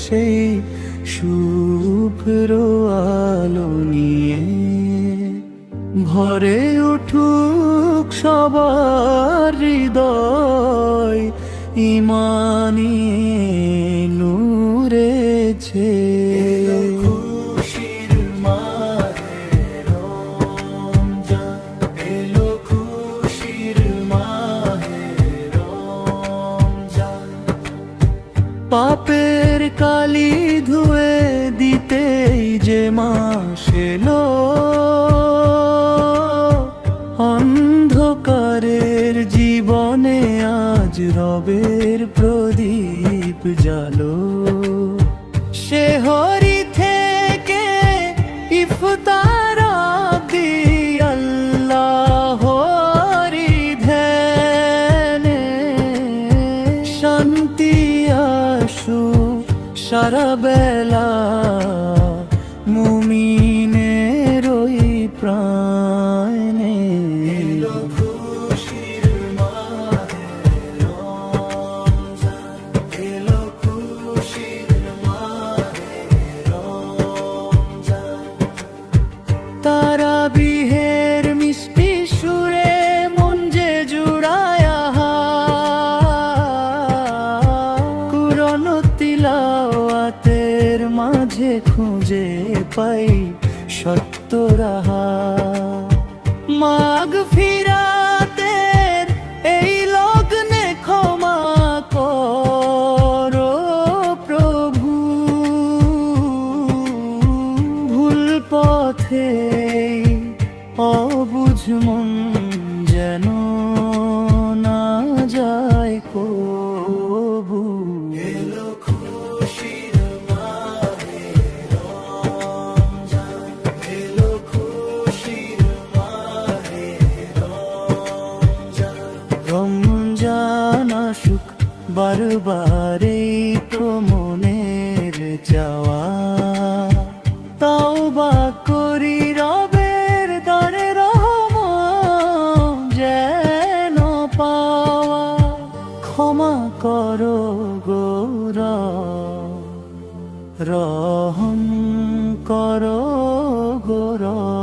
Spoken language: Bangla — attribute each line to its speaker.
Speaker 1: সেই শুভ্র আলো নিয়ে ভরে উঠুক সবার হৃদয় ইমানি নূরেছে। খুশির মাহে রমজান, এলো খুশির মাহে রমজান। পাপের কালি ধুয়ে দিতেই যে মাস এলো, অন্ধকারের জীবনে আজ রবের প্রদীপ জালো। শেহরি থেকে ইফতার অবধি আল্লাহরি ধ্যানে শান্তি আসুক সারা বেলা মুমিনের ওই প্রাণে। এলো খুশির মাহে রমজান, এলো খুশির মাহে রমজান। তারাবিহের মিষ্টি সুরে মন যে জুড়ায়া, কুরআন তিলাওয়াতের মাঝে খুঁজে পাই সত্য রাহা। মাগফিরাতের এই লগ্নে ক্ষমা করো প্রভু, ভুল পথে অবুঝ মন যেন না যায় কবু। এলো খুশির মাহে রমজান, এলো খুশির মাহে রমজান। রমজান আসুক বারবারে তো মনের চাওয়া, তাওবা করি রবের দরে রহমত যেন পাওয়া। ক্ষমা করো গো রব, রহম করো গো রব।